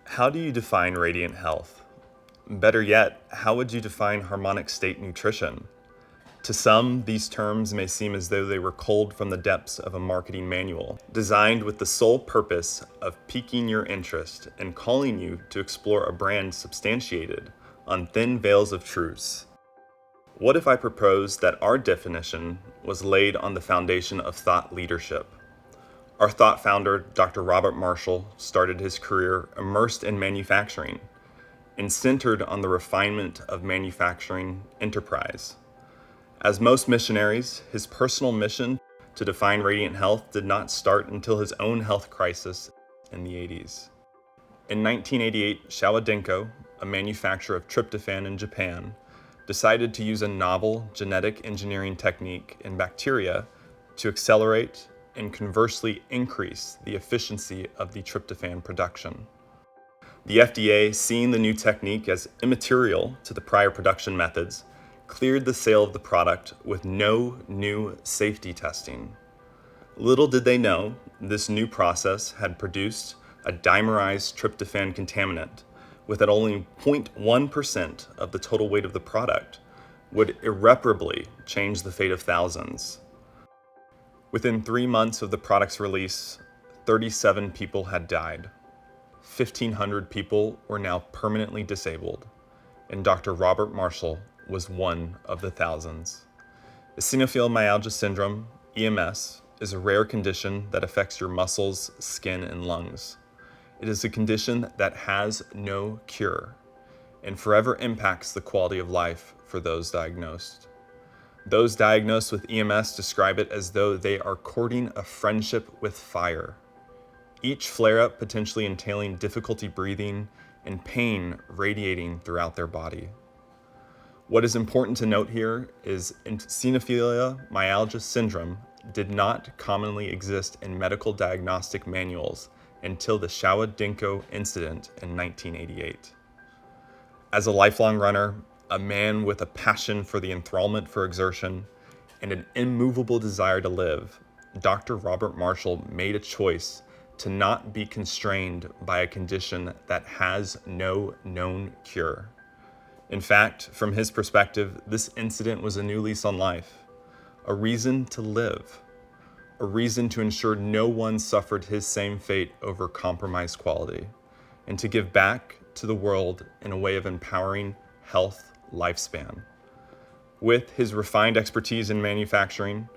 How do you define radiant health? Better yet, how would you define harmonic state nutrition? To some, these terms may seem as though they were culled from the depths of a marketing manual, designed with the sole purpose of piquing your interest and calling you to explore a brand substantiated on thin veils of truths. What if I proposed that our definition was laid on the foundation of thought leadership? Our thought founder, Dr. Robert Marshall, started his career immersed in manufacturing and centered on the refinement of manufacturing enterprise. As most missionaries, his personal mission to define radiant health did not start until his own health crisis in the 80s. In 1988, Shawadenko, a manufacturer of tryptophan in Japan, decided to use a novel genetic engineering technique in bacteria to accelerate and conversely increase the efficiency of the tryptophan production. The FDA, seeing the new technique as immaterial to the prior production methods, cleared the sale of the product with no new safety testing. Little did they know, this new process had produced a dimerized tryptophan contaminant, with at only 0.1% of the total weight of the product, would irreparably change the fate of thousands. Within 3 months of the product's release, 37 people had died. 1,500 people were now permanently disabled, and Dr. Robert Marshall was one of the thousands. Eosinophilia-myalgia syndrome, EMS, is a rare condition that affects your muscles, skin, and lungs. It is a condition that has no cure and forever impacts the quality of life for those diagnosed. Those diagnosed with EMS describe it as though they are courting a friendship with fire. Each flare-up potentially entailing difficulty breathing and pain radiating throughout their body. What is important to note here is eosinophilia-myalgia syndrome did not commonly exist in medical diagnostic manuals until the Shawadenko incident in 1988. As a lifelong runner, a man with a passion for the enthrallment for exertion, and an immovable desire to live, Dr. Robert Marshall made a choice to not be constrained by a condition that has no known cure. In fact, from his perspective, this incident was a new lease on life, a reason to live, a reason to ensure no one suffered his same fate over compromised quality, and to give back to the world in a way of empowering health lifespan. With his refined expertise in manufacturing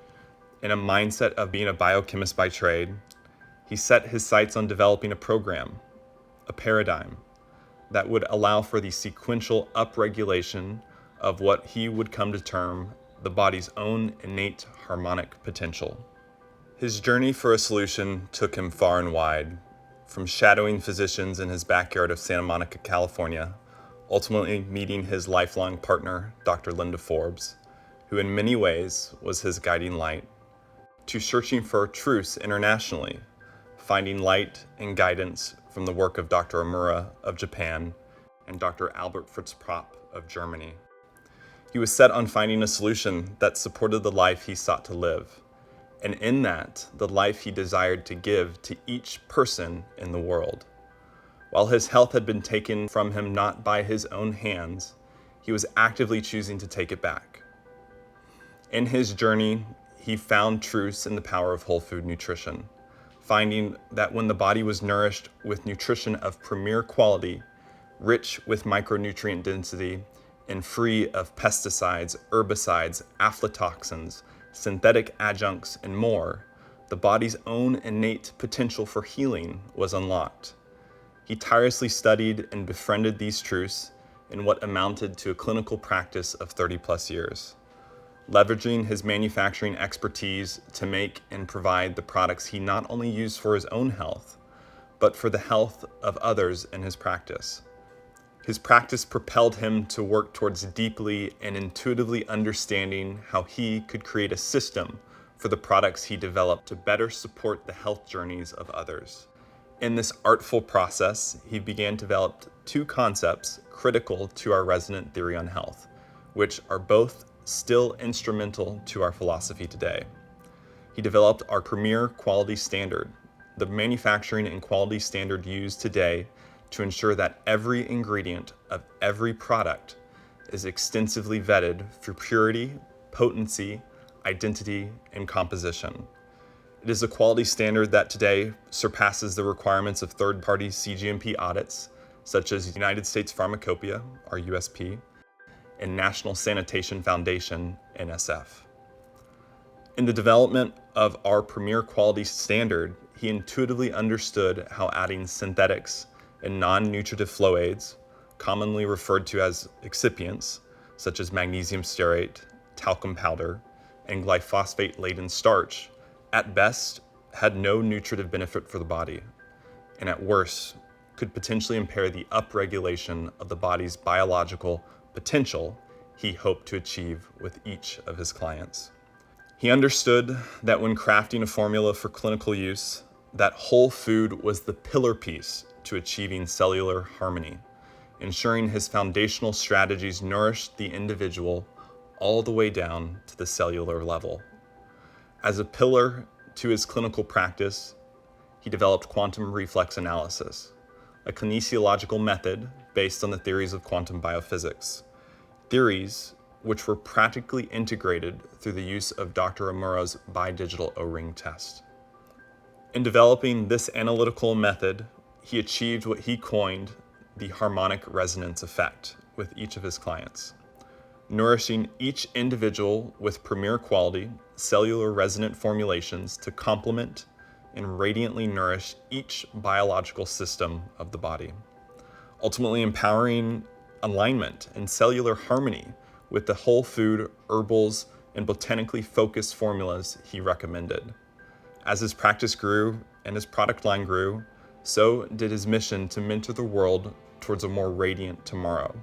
and a mindset of being a biochemist by trade, he set his sights on developing a program, a paradigm, that would allow for the sequential upregulation of what he would come to term the body's own innate harmonic potential. His journey for a solution took him far and wide, from shadowing physicians in his backyard of Santa Monica, California, ultimately meeting his lifelong partner, Dr. Linda Forbes, who in many ways was his guiding light, to searching for truths internationally, finding light and guidance from the work of Dr. Amura of Japan and Dr. Albert Fritz Propp of Germany. He was set on finding a solution that supported the life he sought to live, and in that, the life he desired to give to each person in the world. While his health had been taken from him not by his own hands, he was actively choosing to take it back. In his journey, he found truths in the power of whole food nutrition, finding that when the body was nourished with nutrition of premier quality, rich with micronutrient density, and free of pesticides, herbicides, aflatoxins, synthetic adjuncts, and more, the body's own innate potential for healing was unlocked. He tirelessly studied and befriended these truths in what amounted to a clinical practice of 30 plus years, leveraging his manufacturing expertise to make and provide the products he not only used for his own health, but for the health of others in his practice. His practice propelled him to work towards deeply and intuitively understanding how he could create a system for the products he developed to better support the health journeys of others. In this artful process, he began to develop two concepts critical to our resonant theory on health, which are both still instrumental to our philosophy today. He developed our premier quality standard, the manufacturing and quality standard used today to ensure that every ingredient of every product is extensively vetted for purity, potency, identity, and composition. It is a quality standard that today surpasses the requirements of third-party CGMP audits, such as United States Pharmacopoeia, or USP, and National Sanitation Foundation, NSF. In the development of our premier quality standard, he intuitively understood how adding synthetics and non-nutritive flow aids, commonly referred to as excipients, such as magnesium stearate, talcum powder, and glyphosate-laden starch, at best had no nutritive benefit for the body, and at worst could potentially impair the upregulation of the body's biological potential he hoped to achieve with each of his clients. He understood that when crafting a formula for clinical use, that whole food was the pillar piece to achieving cellular harmony, ensuring his foundational strategies nourished the individual all the way down to the cellular level. As a pillar to his clinical practice, he developed quantum reflex analysis, a kinesiological method based on the theories of quantum biophysics, theories which were practically integrated through the use of Dr. Amura's bidigital O-ring test. In developing this analytical method, he achieved what he coined the harmonic resonance effect with each of his clients, nourishing each individual with premier quality cellular resonant formulations to complement and radiantly nourish each biological system of the body, ultimately empowering alignment and cellular harmony with the whole food, herbals, and botanically focused formulas he recommended. As his practice grew and his product line grew, so did his mission to mentor the world towards a more radiant tomorrow.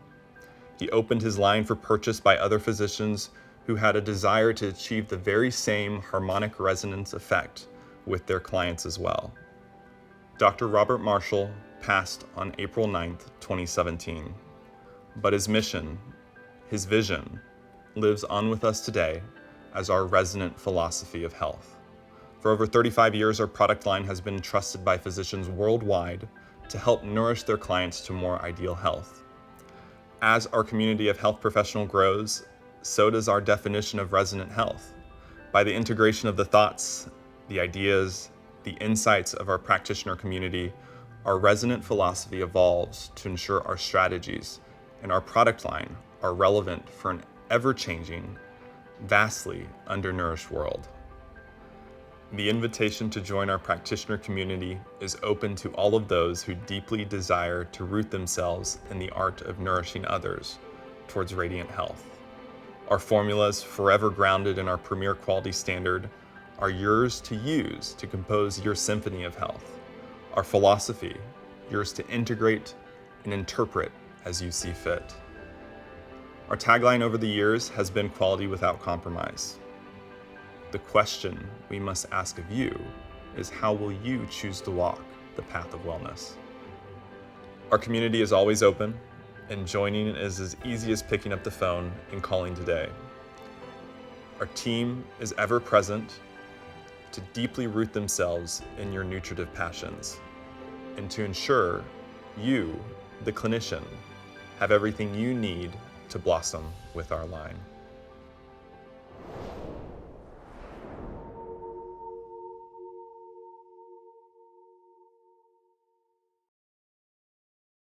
He opened his line for purchase by other physicians who had a desire to achieve the very same harmonic resonance effect with their clients as well. Dr. Robert Marshall passed on April 9th, 2017, but his mission, his vision, lives on with us today as our resonant philosophy of health. For over 35 years, our product line has been trusted by physicians worldwide to help nourish their clients to more ideal health. As our community of health professionals grows, so does our definition of resonant health. By the integration of the thoughts, the ideas, the insights of our practitioner community, our resonant philosophy evolves to ensure our strategies and our product line are relevant for an ever-changing, vastly undernourished world. The invitation to join our practitioner community is open to all of those who deeply desire to root themselves in the art of nourishing others towards radiant health. Our formulas, forever grounded in our premier quality standard, are yours to use to compose your symphony of health. Our philosophy, yours to integrate and interpret as you see fit. Our tagline over the years has been quality without compromise. The question we must ask of you is, how will you choose to walk the path of wellness? Our community is always open, and joining is as easy as picking up the phone and calling today. Our team is ever present to deeply root themselves in your nutritive passions and to ensure you, the clinician, have everything you need to blossom with our line.